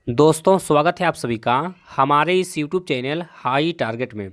दोस्तों स्वागत है आप सभी का हमारे इस यूट्यूब चैनल हाई टारगेट में।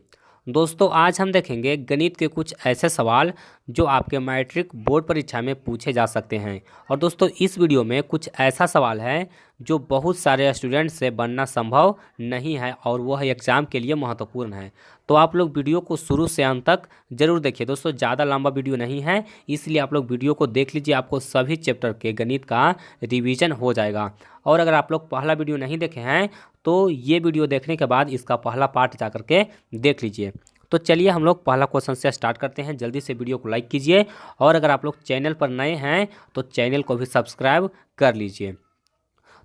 दोस्तों आज हम देखेंगे गणित के कुछ ऐसे सवाल जो आपके मैट्रिक बोर्ड परीक्षा में पूछे जा सकते हैं। और दोस्तों इस वीडियो में कुछ ऐसा सवाल है जो बहुत सारे स्टूडेंट से बनना संभव नहीं है और वह एग्ज़ाम के लिए महत्वपूर्ण है। तो आप लोग वीडियो को शुरू से अंत तक जरूर देखिए। दोस्तों ज़्यादा लंबा वीडियो नहीं है, इसलिए आप लोग वीडियो को देख लीजिए, आपको सभी चैप्टर के गणित का रिवीजन हो जाएगा। और अगर आप लोग पहला वीडियो नहीं देखे हैं तो ये वीडियो देखने के बाद इसका पहला पार्ट जा करके देख लीजिए। तो चलिए हम लोग पहला क्वेश्चन से स्टार्ट करते हैं। जल्दी से वीडियो को लाइक कीजिए और अगर आप लोग चैनल पर नए हैं तो चैनल को भी सब्सक्राइब कर लीजिए।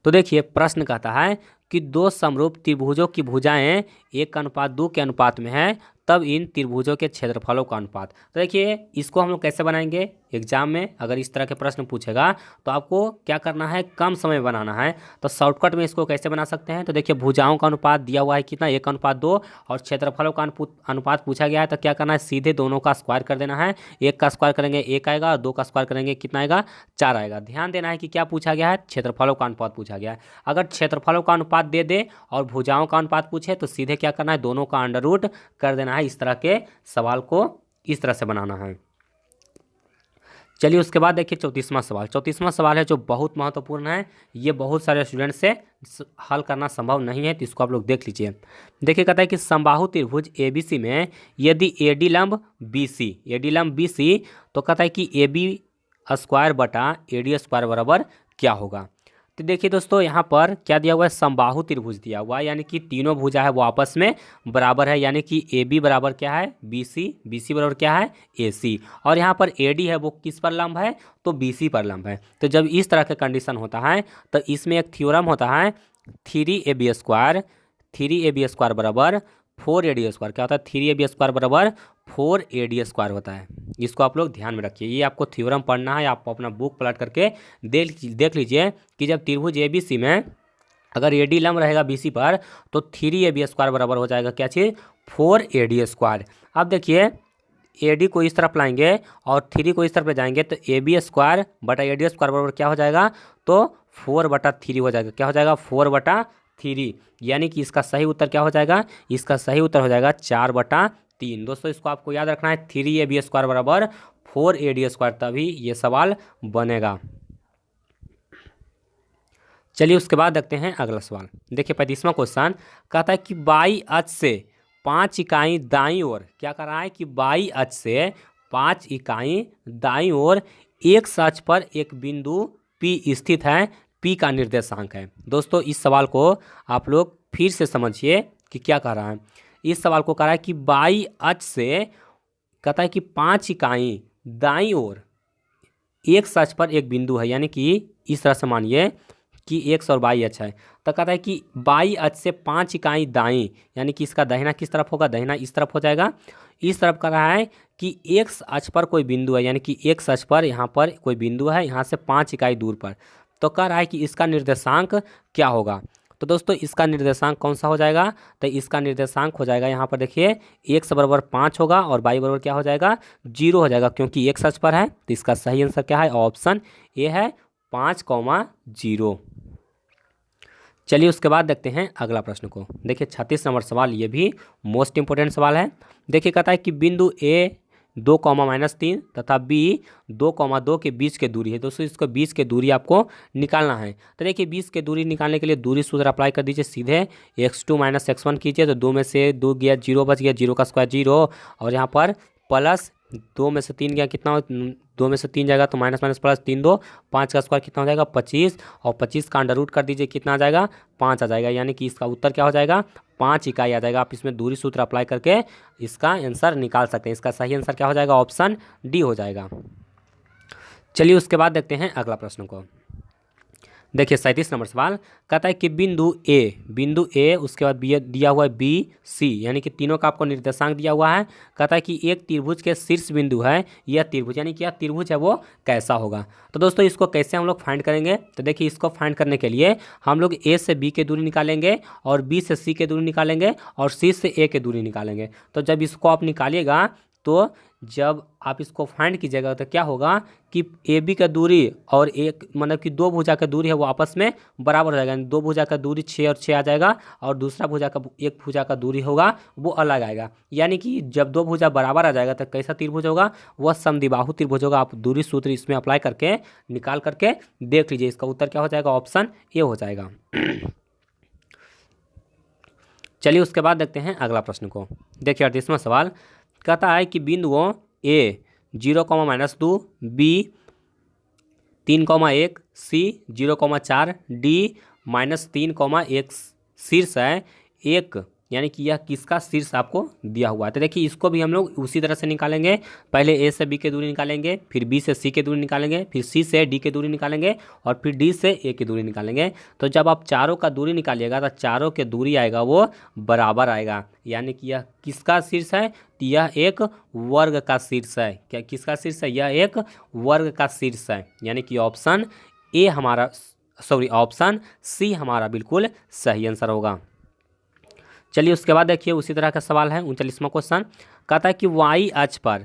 तो देखिए प्रश्न कहता है कि दो समरूप त्रिभुजों की भुजाएं 1:2 के अनुपात में है, तब इन त्रिभुजों के क्षेत्रफलों का अनुपात। तो देखिए इसको हम लोग कैसे बनाएंगे। एग्जाम में अगर इस तरह के प्रश्न पूछेगा तो आपको क्या करना है, कम समय बनाना है। तो शॉर्टकट में इसको कैसे बना सकते हैं, तो देखिए भुजाओं का अनुपात दिया हुआ है कितना, 1:2 और क्षेत्रफलों का अनुपात पूछा गया है। तो क्या करना है, सीधे दोनों का स्क्वायर कर देना है। 1 का स्क्वायर करेंगे 1 आएगा और 2 का स्क्वायर करेंगे कितना आएगा, 4 आएगा। ध्यान देना है कि क्या पूछा गया है, क्षेत्रफलों का अनुपात पूछा गया है। अगर क्षेत्रफलों का अनुपात दे दे और भुजाओं का अनुपात पूछे तो सीधे क्या करना है, दोनों का अंडर रूट कर देना है। इस तरह के सवाल को इस तरह से बनाना है। चलिए उसके बाद देखिए 34वां सवाल। 34वां सवाल है जो बहुत महत्वपूर्ण है, ये बहुत सारे स्टूडेंट से हल करना संभव नहीं है, तो इसको आप लोग देख लीजिए। देखिए कहता है कि समबाहु त्रिभुज एबीसी में यदि एडी लंब बीसी तो कहता है कि AB स्क्वायर बटा AD स्क्वायर बराबर क्या होगा। तो देखिए दोस्तों यहाँ पर क्या दिया हुआ है, समबाहु त्रिभुज दिया हुआ है, यानी कि तीनों भुजा है वो आपस में बराबर है। यानी कि AB बराबर क्या है BC बराबर क्या है AC, और यहाँ पर AD है वो किस पर लंब है, तो BC पर लंब है। तो जब इस तरह का कंडीशन होता है तो इसमें एक थ्योरम होता है 3AB स्क्वायर बराबर 4AD स्क्वायर। क्या होता है, 3AB स्क्वायर बराबर 4AD स्क्वायर होता है। इसको आप लोग ध्यान में रखिए, ये आपको थ्योरम पढ़ना है। आप अपना बुक पलट करके देख लीजिए कि जब त्रिभुज ABC में अगर AD लंब रहेगा BC पर तो 3AB स्क्वायर बराबर हो जाएगा क्या चीज़, 4AD स्क्वायर। अब देखिए AD को इस तरफ लाएंगे और 3 को इस तरफ ले जाएंगे तो AB स्क्वायर बटा AD स्क्वायर बराबर क्या हो जाएगा, तो 4/3 हो जाएगा। क्या हो जाएगा, 4/3। यानी कि इसका सही उत्तर क्या हो जाएगा, इसका सही उत्तर हो जाएगा 4/3। दोस्तों इसको आपको याद रखना है, 3AB स्क्वायर बराबर 4AD स्क्वायर, तभी ये सवाल बनेगा। चलिए उसके बाद देखते हैं अगला सवाल। देखिए 35वां क्वेश्चन कहता है कि बाई अक्ष से 5 इकाई दाईं ओर, क्या कर रहा है कि बाई अक्ष से 5 इकाई दाईं ओर एक अक्ष पर एक बिंदु P स्थित है, P का निर्देशांक है। दोस्तों इस सवाल को आप लोग फिर से समझिए कि क्या कह रहा है। इस सवाल को कह रहा है कि बाई अक्ष से कहता है कि 5 इकाई दाईं ओर एक अक्ष पर एक बिंदु है, यानी कि इस तरह से मानिए कि एक्स और वाई अक्ष है। तो कहता है कि बाई अक्ष से 5 इकाई दाईं, यानी कि इसका दाहिना किस तरफ होगा, दाहिना इस तरफ हो जाएगा। इस तरफ कह रहा है कि एक्स अक्ष पर कोई बिंदु है, यानी कि एक्स अक्ष पर यहाँ पर कोई बिंदु है, यहाँ से 5 इकाई दूर पर। तो कह रहा है कि इसका निर्देशांक क्या होगा। तो दोस्तों इसका निर्देशांक कौन सा हो जाएगा, तो इसका निर्देशांक हो जाएगा यहाँ पर देखिए एक्स बराबर 5 होगा और वाई बराबर क्या हो जाएगा, 0 हो जाएगा, क्योंकि एक्स अक्ष पर है। तो इसका सही आंसर क्या है, ऑप्शन ए है 5,0। चलिए उसके बाद देखते हैं अगला प्रश्न को। देखिए 36 नंबर सवाल, ये भी मोस्ट इंपोर्टेंट सवाल है। देखिए कहता है कि बिंदु A 2,-3 तथा B 2,2 के बीच के दूरी है। दोस्तों इसको बीच के दूरी आपको निकालना है। तो देखिए बीच के दूरी निकालने के लिए दूरी सूत्र अप्लाई कर दीजिए, सीधे x2 - x1 कीजिए। तो 2 में से 2 गया 0 बच गया, 0 का स्क्वायर 0, और यहाँ पर प्लस 2 में से 3 गया कितना, 2 में से 3 जाएगा तो माइनस माइनस प्लस 3 2, 5 का स्क्वायर कितना हो जाएगा 25, और 25 का अंडर रूट कर दीजिए कितना आ जाएगा, 5 आ जाएगा। यानी कि इसका उत्तर क्या हो जाएगा, 5 इकाई आ जाएगा। आप इसमें दूरी सूत्र अप्लाई करके इसका आंसर निकाल सकते हैं। इसका सही आंसर क्या हो जाएगा, ऑप्शन डी हो जाएगा। चलिए उसके बाद देखते हैं अगला प्रश्न को। देखिए 37 नंबर सवाल कहता है कि बिंदु ए उसके बाद दिया हुआ है BC, यानी कि तीनों का आपको निर्देशांक दिया हुआ है। कहता है कि एक त्रिभुज के शीर्ष बिंदु है यह त्रिभुज, यानी कि यह त्रिभुज है वो कैसा होगा। तो दोस्तों इसको कैसे हम लोग फाइंड करेंगे, तो देखिए इसको फाइंड करने के लिए हम लोग A से B की दूरी निकालेंगे और B से C की दूरी निकालेंगे और C से A की दूरी निकालेंगे। तो जब इसको आप निकालिएगा तो जब आप इसको फाइंड कीजिएगा तो क्या होगा कि ए बी का दूरी और एक मतलब कि दो भुजा का दूरी है वो आपस में बराबर हो जाएगा, यानी दो भुजा का दूरी 6 और 6 आ जाएगा, और दूसरा भुजा का एक भुजा का दूरी होगा वो अलग आएगा। यानी कि जब दो भुजा बराबर आ जाएगा तो कैसा त्रिभुज होगा, वह समद्विबाहु त्रिभुज होगा। आप दूरी सूत्र इसमें अप्लाई करके निकाल करके देख लीजिए, इसका उत्तर क्या हो जाएगा, ऑप्शन ए हो जाएगा। चलिए उसके बाद देखते हैं अगला प्रश्न को। देखिए 38वां सवाल कहता है कि बिंदुओं ए 0,-2, बी 3,1, सी 0,4, डी -3,1 शीर्ष है एक, यानी कि यह किसका शीर्ष आपको दिया हुआ है। तो देखिए इसको भी हम लोग उसी तरह से निकालेंगे। पहले ए से बी की दूरी निकालेंगे, फिर बी से सी की दूरी निकालेंगे, फिर सी से डी की दूरी निकालेंगे, और फिर डी से ए की दूरी निकालेंगे। तो जब आप चारों का दूरी निकालिएगा तो चारों के दूरी आएगा वो बराबर आएगा, यानी कि यह किसका शीर्ष है, तो यह एक वर्ग का शीर्ष है। क्या किसका शीर्ष है, यह एक वर्ग का शीर्ष है, यानी कि ऑप्शन ए हमारा ऑप्शन सी हमारा बिल्कुल सही आंसर होगा। चलिए उसके बाद देखिए उसी तरह का सवाल है 39वां क्वेश्चन। कहता है कि वाई अक्ष पर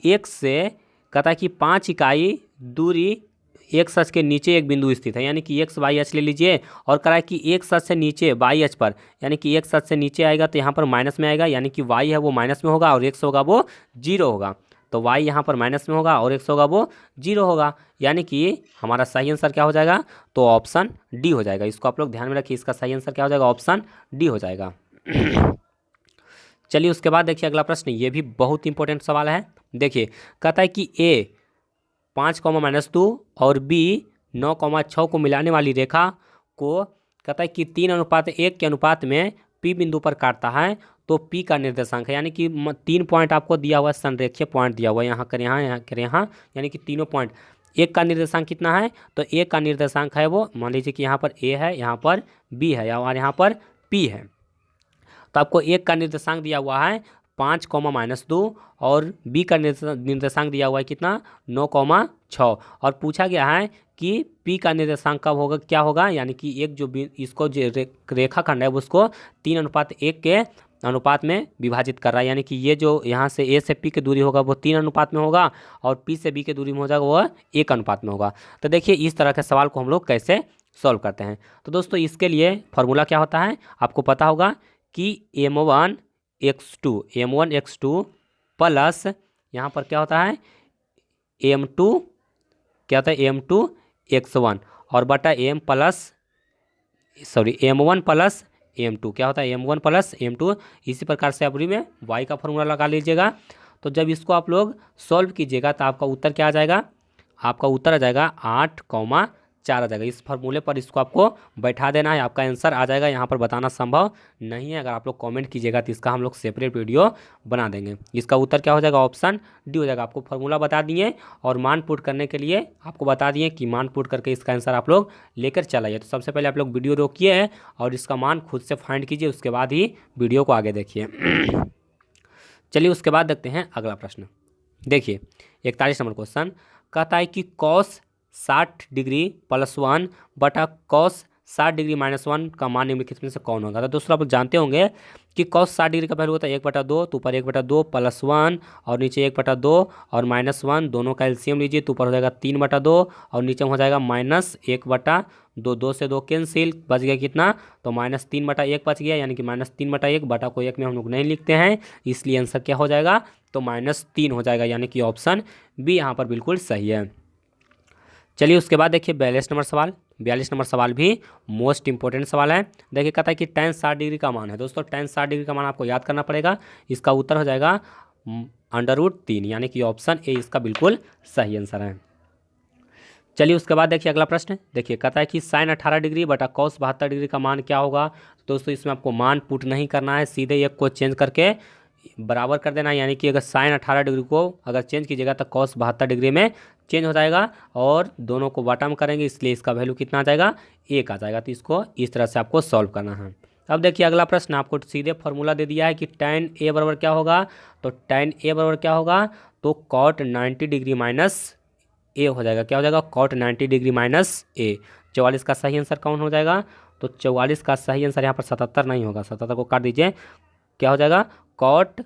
एक से कहता है कि 5 इकाई दूरी एक अक्ष के नीचे एक बिंदु स्थित है, यानी कि एक्स वाई अक्ष ले लीजिए, और कह रहा है कि एक अक्ष से नीचे वाई अक्ष पर, यानी कि एक अक्ष से नीचे आएगा तो यहाँ पर माइनस में आएगा, यानी कि वाई है वो माइनस में होगा और एक्स होगा वो जीरो होगा। तो वाई यहाँ पर माइनस में होगा और एक्स होगा वो जीरो होगा, यानी कि हमारा सही आंसर क्या हो जाएगा, तो ऑप्शन डी हो जाएगा। इसको आप लोग ध्यान में रखिए, इसका सही आंसर क्या हो जाएगा, ऑप्शन डी हो जाएगा। चलिए उसके बाद देखिए अगला प्रश्न, ये भी बहुत इंपॉर्टेंट सवाल है। देखिए कहता है कि ए 5,-2 और बी 9,6 को मिलाने वाली रेखा को कहता है कि 3:1 के अनुपात में पी बिंदु पर काटता है, तो पी का निर्देशांक है, यानी कि 3 पॉइंट आपको दिया हुआ है, संरेखीय पॉइंट दिया हुआ है, यहाँ कर यहाँ कर यहाँ, यानी कि तीनों पॉइंट। एक का निर्देशांक कितना है, तो एक का निर्देशांक है वो, मान लीजिए कि यहाँ पर ए है, यहाँ पर बी है और यहाँ पर पी है। तो आपको एक का निर्देशांक दिया हुआ है 5,-2 और बी का निर्देशांक दिया हुआ है कितना, 9,6, और पूछा गया है कि पी का निर्देशांक कब होगा, क्या होगा, यानी कि एक जो इसको जो रेखाखंड है उसको 3:1 के अनुपात में विभाजित कर रहा है, यानी कि ये जो यहाँ से ए से पी की दूरी होगा वो 3 अनुपात में होगा, और पी से बी की दूरी में हो जाएगा वो 1 अनुपात में होगा। तो देखिए इस तरह के सवाल को हम लोग कैसे सॉल्व करते हैं। तो दोस्तों इसके लिए फॉर्मूला क्या होता है, आपको पता होगा कि m1x2 प्लस यहाँ पर क्या होता है m2, क्या होता है m2x1 और बटा m1 प्लस m2, क्या होता है m1 प्लस m2। इसी प्रकार से अवरी में y का फॉर्मूला लगा लीजिएगा। तो जब इसको आप लोग सॉल्व कीजिएगा तो आपका उत्तर क्या आ जाएगा, आपका उत्तर आ जाएगा 8,4 आ जाएगा। इस फार्मूले पर इसको आपको बैठा देना है, आपका आंसर आ जाएगा। यहाँ पर बताना संभव नहीं है, अगर आप लोग कमेंट कीजिएगा तो इसका हम लोग सेपरेट वीडियो बना देंगे। इसका उत्तर क्या हो जाएगा, ऑप्शन डी हो जाएगा। आपको फार्मूला बता दिए और मान पुट करने के लिए आपको बता दिए कि मान पुट करके इसका आंसर आप लोग लेकर चलाइए। तो सबसे पहले आप लोग वीडियो रोकिए और इसका मान खुद से फाइंड कीजिए, उसके बाद ही वीडियो को आगे देखिए। चलिए उसके बाद देखते हैं अगला प्रश्न। देखिए 41 नंबर क्वेश्चन कहता है कि cos 60 डिग्री +1 बटा cos 60 डिग्री -1 का मान निम्नलिखित में से कौन होगा। तो दोस्तों आप लोग जानते होंगे कि cos 60 डिग्री का वैल्यू होता है 1/2, तो ऊपर 1/2 +1 और नीचे 1/2 और -1, दोनों का एलसीएम लीजिए तो ऊपर हो जाएगा 3/2 और नीचे हो जाएगा -1/2, 2 से 2 कैंसिल, बच गया कितना, तो -3/1 बच गया, यानी कि -3/1 बटा को 1 में हम लोग नहीं लिखते हैं, इसलिए आंसर क्या हो जाएगा, तो -3 हो जाएगा, यानी कि ऑप्शन बी यहाँ पर बिल्कुल सही है। चलिए उसके बाद देखिए 42 नंबर सवाल भी मोस्ट इंपॉर्टेंट सवाल है। देखिए कहता है कि tan 60 डिग्री का मान है। दोस्तों tan 60 डिग्री का मान आपको याद करना पड़ेगा, इसका उत्तर हो जाएगा √3, यानी कि ऑप्शन ए इसका बिल्कुल सही आंसर है। चलिए उसके बाद देखिए अगला प्रश्न। देखिए कहता है कि sin 18 डिग्री बटा cos 72 डिग्री का मान क्या होगा। दोस्तों इसमें आपको मान पुट नहीं करना है, सीधे एक को चेंज करके बराबर कर देना है, यानी कि अगर sin 18 डिग्री को अगर चेंज कीजिएगा तो cos 72 डिग्री में चेंज हो जाएगा, और दोनों को बॉटम करेंगे इसलिए इसका वैल्यू कितना आ जाएगा, 1 आ जाएगा। तो इसको इस तरह से आपको सॉल्व करना है। अब देखिए अगला प्रश्न, आपको सीधे फॉर्मूला दे दिया है कि tan a बराबर क्या होगा, तो tan a बराबर क्या होगा, तो cot 90 डिग्री माइनस ए हो जाएगा। क्या हो जाएगा, cot 90 डिग्री माइनस ए। 44 का सही आंसर कौन हो जाएगा, तो 44 का सही आंसर यहाँ पर 77 नहीं होगा, 77 को काट दीजिए, क्या हो जाएगा, cot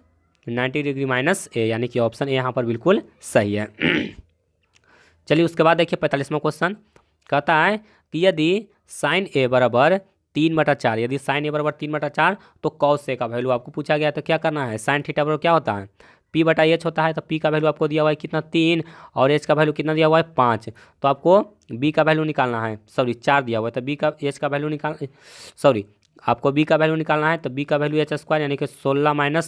90 डिग्री माइनस ए, यानी कि ऑप्शन ए यहाँ पर बिल्कुल सही है। चलिए उसके बाद देखिए 45वां क्वेश्चन कहता है कि यदि साइन ए बराबर 3/4, यदि साइन ए बराबर 3/4 तो कॉस ए का वैल्यू आपको पूछा गया है, तो क्या करना है, साइन थीटा बराबर क्या होता है, P/H होता है, तो P का वैल्यू आपको दिया हुआ है कितना 3, और H का वैल्यू कितना दिया हुआ है 5, तो आपको B का वैल्यू निकालना है, सॉरी 4 दिया हुआ है, तो B का H का वैल्यू आपको B का वैल्यू निकालना है, तो B का वैल्यू H² यानी कि 16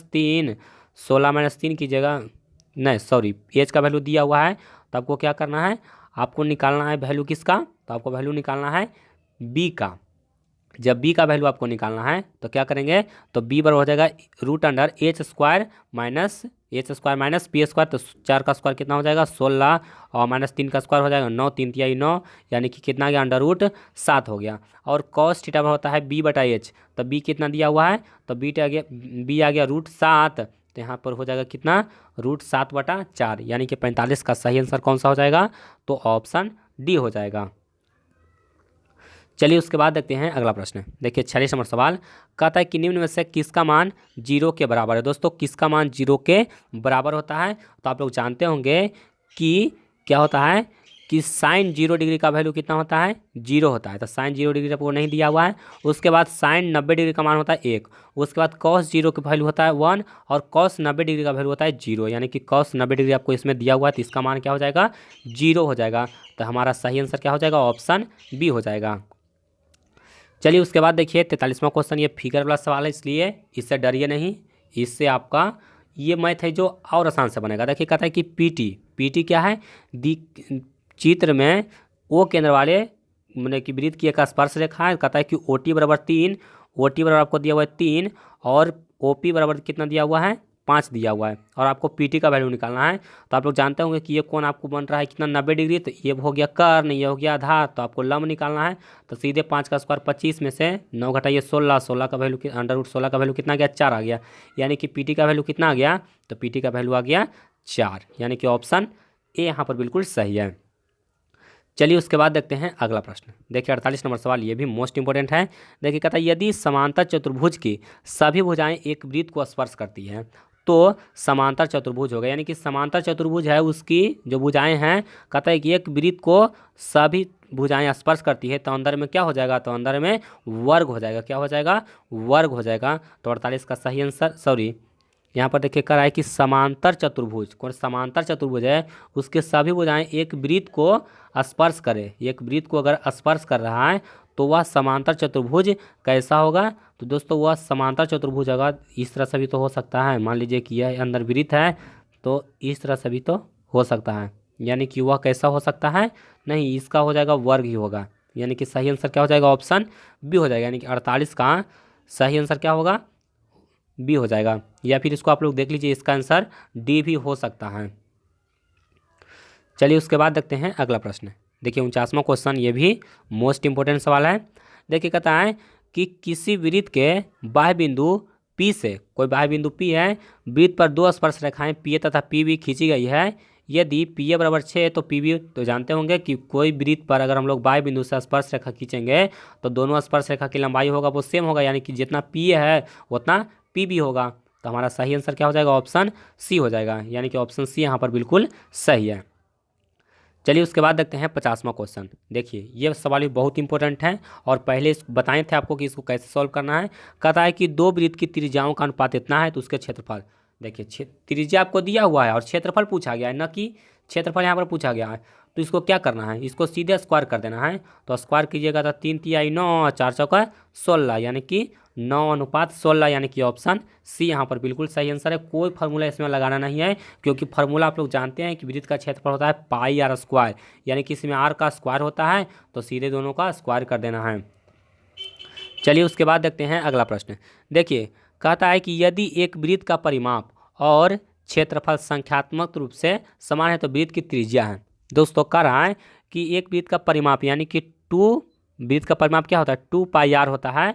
- 3 की जगह नहीं, सॉरी H का वैल्यू दिया हुआ है, तो आपको क्या करना है, आपको निकालना है वैल्यू किसका, तो आपको वैल्यू निकालना है B का। जब B का वैल्यू आपको निकालना है तो क्या करेंगे, तो B बराबर हो जाएगा √H² माइनस P², तो 4 का स्क्वायर कितना हो जाएगा 16, और -3 का स्क्वायर हो जाएगा 9, 3 × 9 यानी कि कितना गया √7 हो गया। और cos थीटा होता है B/H, तो B कितना दिया हुआ है, तो B आ गया √7, तो यहाँ पर हो जाएगा कितना √7/4, यानी कि 45 का सही आंसर कौन सा हो जाएगा, तो ऑप्शन डी हो जाएगा। चलिए उसके बाद देखते हैं अगला प्रश्न। देखिए 46 नंबर सवाल कहता है कि निम्न में से किसका मान 0 के बराबर है। दोस्तों किसका मान 0 के बराबर होता है, तो आप लोग जानते होंगे कि क्या होता है कि साइन 0 डिग्री का वैल्यू कितना होता है 0 होता है, तो साइन 0 डिग्री आपको नहीं दिया हुआ है। उसके बाद साइन 90 डिग्री का मान होता है 1, उसके बाद कॉस 0 का वैल्यू होता है 1, और कॉस 90 डिग्री का वैल्यू होता है 0, यानी कि कॉस 90 डिग्री आपको इसमें दिया हुआ है, तो इसका मान क्या हो जाएगा 0 हो जाएगा। तो हमारा सही आंसर क्या हो जाएगा, ऑप्शन बी हो जाएगा। चलिए उसके बाद देखिए 43वां क्वेश्चन, ये फिगर वाला सवाल है, इसलिए इससे डरिए नहीं, इससे आपका ये मैथ है जो और आसान से बनेगा। देखिए कहता है कि पीटी क्या है, दी चित्र में ओ केंद्र वाले मैंने कि वृत्त की एक स्पर्श रेखा है। कहता है कि OT बराबर 3, OT बराबर आपको दिया हुआ है 3, और OP बराबर कितना दिया हुआ है 5 दिया हुआ है, और आपको PT का वैल्यू निकालना है। तो आप लोग जानते होंगे कि ये कोण आपको बन रहा है कितना 90 डिग्री, तो ये हो गया कर्ण, ये हो गया आधार, तो आपको लंब निकालना है। तो सीधे 5 का स्क्वायर 25 में से 9 घटाइए 16, 16 का वैल्यू √16 का वैल्यू कितना गया 4 आ गया, यानी कि PT का वैल्यू कितना आ गया, तो PT का वैल्यू आ गया 4, यानी कि ऑप्शन ए यहाँ पर बिल्कुल सही है। चलिए उसके बाद देखते हैं अगला प्रश्न। देखिए 48 नंबर सवाल, ये भी मोस्ट इंपॉर्टेंट है। देखिए कहता है यदि समांतर चतुर्भुज की सभी भुजाएं एक वृत्त को स्पर्श करती हैं तो समांतर चतुर्भुज होगा, यानी कि समांतर चतुर्भुज है उसकी जो भुजाएं हैं, कहता है कि एक वृत्त को सभी भुजाएं स्पर्श करती है, तो अंदर में क्या हो जाएगा, तो अंदर में वर्ग हो जाएगा, क्या हो जाएगा वर्ग हो जाएगा। तो 48 का सही आंसर, सॉरी यहाँ पर देखिए कर रहा है कि समांतर चतुर्भुज, कौन समांतर चतुर्भुज है उसके सभी भुजाएं एक वृत्त को स्पर्श करे, एक वृत्त को अगर स्पर्श कर रहा है तो वह समांतर चतुर्भुज कैसा होगा, तो दोस्तों वह समांतर चतुर्भुज होगा। इस तरह से भी तो हो सकता है, मान लीजिए कि यह अंदर वृत्त है तो इस तरह से भी तो हो सकता है, यानी कि वह कैसा हो सकता है, नहीं इसका हो जाएगा वर्ग ही होगा, यानी कि सही आंसर क्या हो जाएगा, ऑप्शन बी हो जाएगा, यानी कि 48 का सही आंसर क्या होगा, बी हो जाएगा। या फिर इसको आप लोग देख लीजिए, इसका आंसर डी भी हो सकता है। चलिए उसके बाद देखते हैं अगला प्रश्न। देखिए 49वां क्वेश्चन, ये भी मोस्ट इंपॉर्टेंट सवाल है। देखिए कहता है कि किसी वृत्त के बाह्य बिंदु P से, कोई बाह्य बिंदु P है, वृत्त पर दो स्पर्श रेखाएं PA तथा PB खींची गई है। यदि PA बराबर 6 तो PB, तो जानते होंगे कि कोई वृत्त पर अगर हम लोग बाह्य बिंदु से स्पर्श रेखा खींचेंगे तो दोनों स्पर्श रेखा की लंबाई होगा वो सेम होगा, यानी कि जितना PA है उतना PB होगा। तो हमारा सही आंसर क्या हो जाएगा, ऑप्शन सी हो जाएगा, यानी कि ऑप्शन सी यहाँ पर बिल्कुल सही है। चलिए उसके बाद देखते हैं 50वां क्वेश्चन। देखिए ये सवाल भी बहुत इंपॉर्टेंट है, और पहले बताए थे आपको कि इसको कैसे सॉल्व करना है। कहता है कि दो वृत्त की त्रिज्याओं का अनुपात इतना है तो उसके क्षेत्रफल, देखिए त्रिज्या आपको दिया हुआ है और क्षेत्रफल पूछा गया है, न कि क्षेत्रफल यहाँ पर पूछा गया है। तो इसको क्या करना है, इसको सीधे स्क्वायर कर देना है। तो स्क्वायर कीजिएगा तो 3 तिहाई 9, 4 चौका 16, यानी कि 9:16, यानी कि ऑप्शन सी यहाँ पर बिल्कुल सही आंसर है। कोई फार्मूला इसमें लगाना नहीं है, क्योंकि फार्मूला आप लोग जानते हैं कि वृत्त का क्षेत्रफल होता है πr², यानी कि इसमें r का स्क्वायर होता है, तो सीधे दोनों का स्क्वायर कर देना है। चलिए उसके बाद देखते हैं अगला प्रश्न। देखिए कहता है कि यदि एक वृत्त का परिमाप और क्षेत्रफल संख्यात्मक रूप से समान है तो वृत्त की त्रिज्या है। दोस्तों कह रहा है कि एक वृत्त का परिमाप यानी कि वृत्त का परिमाप क्या होता है 2πr होता है,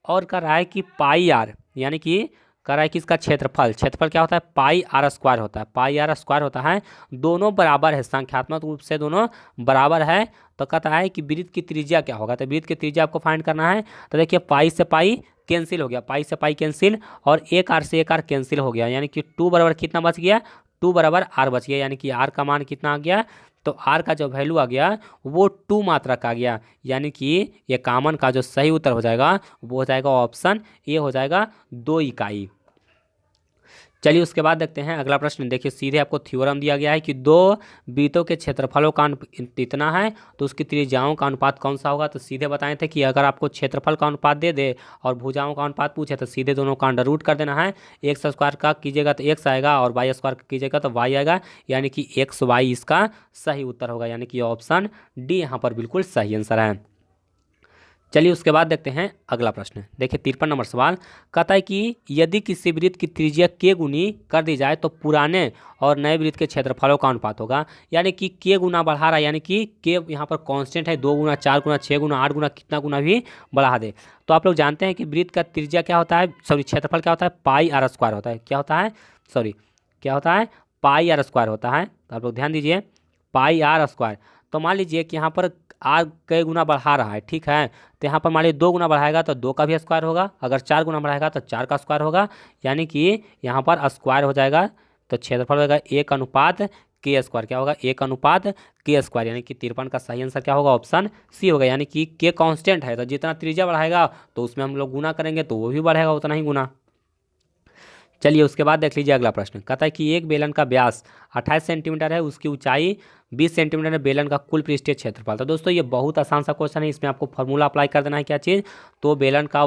और कह रहा है कि πr यानी कि कह रहा है कि इसका क्षेत्रफल क्या होता है πr² होता है, πr² होता है। दोनों बराबर है, संख्यात्मक रूप से दोनों बराबर है। तो कहता है कि वृत्त की त्रिज्या क्या होगा, तो वृत्त की त्रिज्या आपको फाइंड करना है। तो देखिए पाई से पाई कैंसिल हो गया, पाई से पाई कैंसिल और एक आर से एक आर कैंसिल हो गया, यानी कि 2 बराबर कितना बच गया, 2 बराबर आर बच गया, यानी कि आर का मान कितना आ गया, तो आर का जो वैल्यू आ गया वो 2 मात्रक आ गया, यानी कि ये कॉमन का जो सही उत्तर हो जाएगा वो हो जाएगा ऑप्शन ए हो जाएगा 2 इकाई। चलिए उसके बाद देखते हैं अगला प्रश्न। देखिए सीधे आपको थ्योरम दिया गया है कि दो वृत्तों के क्षेत्रफलों का इतना है तो उसकी त्रिज्याओं का अनुपात कौन सा होगा। तो सीधे बताए थे कि अगर आपको क्षेत्रफल का अनुपात दे दे और भुजाओं का अनुपात पूछे तो सीधे दोनों का अंडर रूट कर देना है। एक्स स्क्वायर का कीजिएगा तो एक्स आएगा और वाई स्क्वायर का कीजिएगा तो वाई आएगा, यानी कि एक्स वाई इसका सही उत्तर होगा, यानी कि ऑप्शन डी यहाँ पर बिल्कुल सही आंसर है। चलिए उसके बाद देखते हैं अगला प्रश्न। देखिए 53 नंबर सवाल कहता है कि यदि किसी वृत्त की त्रिज्या के गुनी कर दी जाए तो पुराने और नए वृत्त के क्षेत्रफलों का अनुपात होगा, यानी कि के गुना बढ़ा रहा है, यानी कि के यहाँ पर कांस्टेंट है, 2 गुना 4 गुना 6 गुना 8 गुना कितना गुना भी बढ़ा दे। तो आप लोग जानते हैं कि वृत्त का त्रिज्या क्या होता है, सॉरी क्षेत्रफल क्या होता है, पाई आर स्क्वायर होता है। क्या होता है, सॉरी क्या होता है, पाई आर स्क्वायर होता है। तो आप लोग ध्यान दीजिए पाई आर स्क्वायर। तो मान लीजिए कि यहाँ पर आर कई गुना बढ़ा रहा है, ठीक है, तो यहाँ पर मान लीजिए 2 गुना बढ़ाएगा तो 2 का भी स्क्वायर होगा, अगर 4 गुना बढ़ाएगा तो 4 का स्क्वायर होगा, यानी कि यहाँ पर स्क्वायर हो जाएगा। तो क्षेत्रफल होगा 1 अनुपात के स्क्वायर, क्या होगा 1 अनुपात के स्क्वायर, यानी कि 53 का सही आंसर क्या होगा, ऑप्शन सी होगा, यानी कि के कांस्टेंट है तो जितना त्रिज्या बढ़ाएगा तो उसमें हम लोग गुना करेंगे तो वो भी बढ़ेगा उतना ही गुना। चलिए उसके बाद देख लीजिए अगला प्रश्न कहता है कि एक बेलन का व्यास 28 सेंटीमीटर है, उसकी ऊंचाई 20 सेंटीमीटर है, बेलन का कुल पृष्ठीय क्षेत्रफल। तो दोस्तों ये बहुत आसान सा क्वेश्चन है, इसमें आपको फॉर्मूला अप्लाई कर देना है, क्या चीज़, तो बेलन का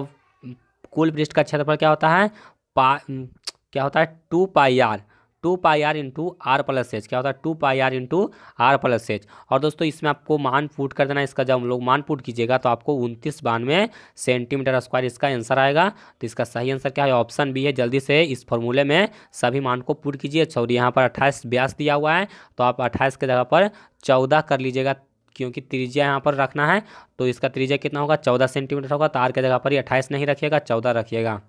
कुल पृष्ठ का क्षेत्रफल क्या होता है, क्या होता है 2 pi r into r plus h, क्या होता है 2 pi r into r plus h. और दोस्तों इसमें आपको मान पुट कर देना है, इसका जब हम लोग मान पुट कीजिएगा तो आपको 2992 सेंटीमीटर स्क्वायर इसका आंसर आएगा। तो इसका सही आंसर क्या है, ऑप्शन बी है। जल्दी से इस फॉर्मूले में सभी मान को पुट कीजिए। सॉरी यहाँ पर 28 व्यास दिया हुआ है तो आप 28 के जगह पर 14 कर लीजिएगा, क्योंकि त्रिज्या यहाँ पर रखना है तो इसका त्रिज्या कितना होगा 14 सेंटीमीटर होगा। तो आर के जगह पर 28 नहीं रखिएगा 14 रखिएगा।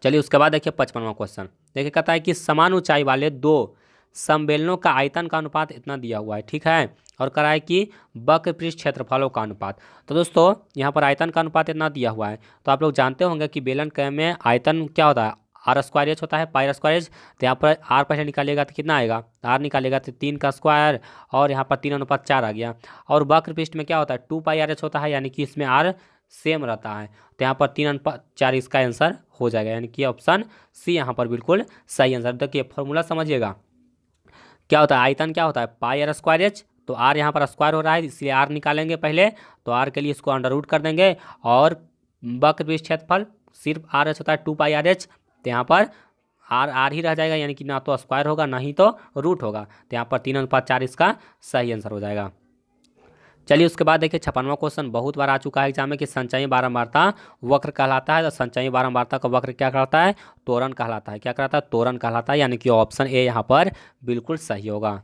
चलिए उसके बाद देखिए 55वां क्वेश्चन। देखिए कहता है कि समान ऊंचाई वाले 2 समबेलनों का आयतन का अनुपात इतना दिया हुआ है, ठीक है, और करा है कि वक्र पृष्ठ क्षेत्रफलों का अनुपात। तो दोस्तों यहाँ पर आयतन का अनुपात इतना दिया हुआ है, तो आप लोग जानते होंगे कि बेलन के में आयतन क्या होता है, आर स्क्वायर एच होता है, पाई स्क्वायर एच। तो यहाँ पर आर पहले निकालेगा तो कितना आएगा, आर निकालेगा तो 3 का स्क्वायर और यहाँ पर 3 अनुपात 4 आ गया। और वक्र पृष्ठ में क्या होता है 2 पाई आर एच होता है, यानी कि इसमें आर सेम रहता है, तो यहाँ पर 3 अनुपात 4 इसका आंसर हो जाएगा, यानी कि ऑप्शन सी यहाँ पर बिल्कुल सही आंसर। देखिए फॉर्मूला समझिएगा क्या होता है, आयतन क्या होता है पाई आर स्क्वायर एच, तो आर यहाँ पर स्क्वायर हो रहा है इसलिए आर निकालेंगे पहले, तो आर के लिए इसको अंडर रूट कर देंगे, और वक्र पृष्ठ क्षेत्रफल सिर्फ आर एच होता है 2 पाई आर एच, तो यहाँ पर आर आर ही रह जाएगा, यानी कि ना तो स्क्वायर होगा ना ही तो रूट होगा, तो यहाँ पर 3 अनुपात 4 इसका सही आंसर हो जाएगा। चलिए उसके बाद देखिए 56वां क्वेश्चन बहुत बार आ चुका है एग्जाम में कि संचयी बारंबारता वक्र कहलाता है। तो संचयी बारंबारता का वक्र क्या कहलाता है, त्वरण कहलाता है। क्या कहलाता है, त्वरण कहलाता है, यानी कि ऑप्शन ए यहाँ पर बिल्कुल सही होगा।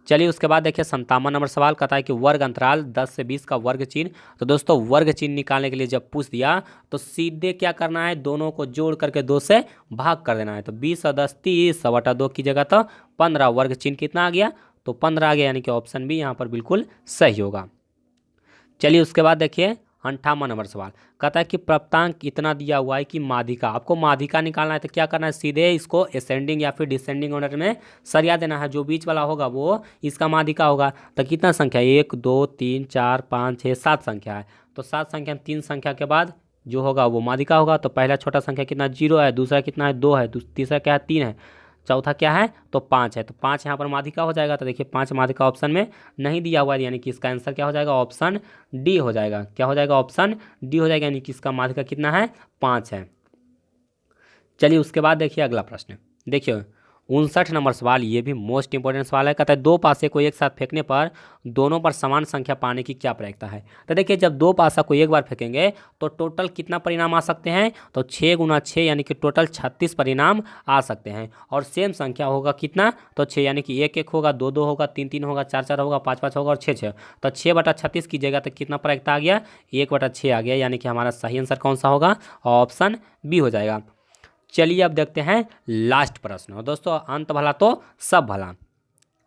चलिए उसके बाद देखिए 57 नंबर सवाल कहता है कि वर्ग अंतराल 10 से 20 का वर्ग चिन्ह। तो दोस्तों वर्ग चिन्ह निकालने के लिए जब पूछ दिया तो सीधे क्या करना है, दोनों को जोड़ करके 2 से भाग कर देना है। तो 20 और 10 30, 1/2 की जगह तो 15, वर्ग चिन्ह कितना आ गया, तो 15 आ गया, यानी कि ऑप्शन बी यहाँ पर बिल्कुल सही होगा। चलिए उसके बाद देखिए 58 नंबर सवाल कहता है कि प्राप्तांक इतना दिया हुआ है कि माध्यिका, आपको माध्यिका निकालना है तो क्या करना है, सीधे इसको असेंडिंग या फिर डिसेंडिंग ऑर्डर में सरिया देना है। जो बीच वाला होगा वो इसका माध्यिका होगा। तो कितना संख्या है, 1 2 3 4 5 6 7 संख्या है, तो 7 संख्या 3 संख्या के बाद जो होगा वो माध्यिका होगा। तो पहला छोटा संख्या कितना 0 है, दूसरा कितना है 2 है, तीसरा क्या है 3 है, चौथा क्या है तो 5 है, तो 5 यहाँ पर माध्यिका हो जाएगा। तो देखिए 5 माध्यिका ऑप्शन में नहीं दिया हुआ है, यानी कि इसका आंसर क्या हो जाएगा, ऑप्शन डी हो जाएगा। क्या हो जाएगा, ऑप्शन डी हो जाएगा, यानी कि इसका माध्यिका कितना है 5 है। चलिए उसके बाद देखिए अगला प्रश्न। देखिए 59 नंबर सवाल, ये भी मोस्ट इंपॉर्टेंट सवाल है। कहता है 2 पासे को एक साथ फेंकने पर दोनों पर समान संख्या पाने की क्या प्रायिकता है। तो देखिए जब 2 पासा को एक बार फेंकेंगे तो टोटल कितना परिणाम आ सकते हैं, तो 6 गुना 6 यानी कि टोटल 36 परिणाम आ सकते हैं। और सेम संख्या होगा कितना, तो 6, यानी कि 1 1 होगा, 2 2 होगा, 3 3 होगा, 4 4 होगा, 5 5 होगा और 6 6। तो 6/36 कीजिएगा तो कितना प्रायिकता आ गया, 1/6 आ गया, यानी कि हमारा सही आंसर कौन सा होगा, ऑप्शन बी हो जाएगा। चलिए अब देखते हैं लास्ट प्रश्न। और दोस्तों अंत भला तो सब भला।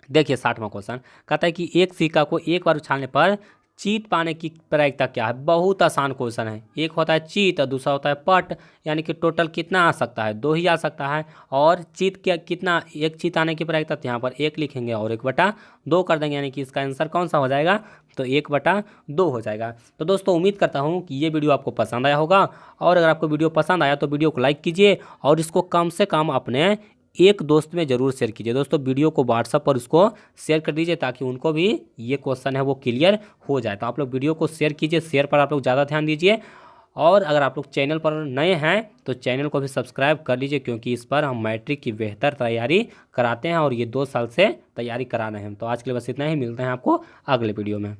देखिए 60वां क्वेश्चन कहता है कि एक सिक्का को एक बार उछालने पर चीत पाने की प्रायिकता क्या है। बहुत आसान क्वेश्चन है। एक होता है चीत और दूसरा होता है पट, यानी कि टोटल कितना आ सकता है, 2 ही आ सकता है। और चीत क्या कितना, एक चीत आने की प्रायिकता, तो यहाँ पर 1 लिखेंगे और 1/2 कर देंगे, यानी कि इसका आंसर कौन सा हो जाएगा, तो 1/2 हो जाएगा। तो दोस्तों उम्मीद करता हूँ कि ये वीडियो आपको पसंद आया होगा, और अगर आपको वीडियो पसंद आया तो वीडियो को लाइक कीजिए और इसको कम से कम अपने एक दोस्त में ज़रूर शेयर कीजिए। दोस्तों वीडियो को व्हाट्सएप पर उसको शेयर कर दीजिए ताकि उनको भी ये क्वेश्चन है वो क्लियर हो जाए। तो आप लोग वीडियो को शेयर कीजिए, शेयर पर आप लोग ज़्यादा ध्यान दीजिए। और अगर आप लोग चैनल पर नए हैं तो चैनल को भी सब्सक्राइब कर लीजिए, क्योंकि इस पर हम मैट्रिक की बेहतर तैयारी कराते हैं और ये 2 साल से तैयारी करा रहे हैं। तो आज के लिए बस इतना ही, मिलते हैं आपको अगले वीडियो में।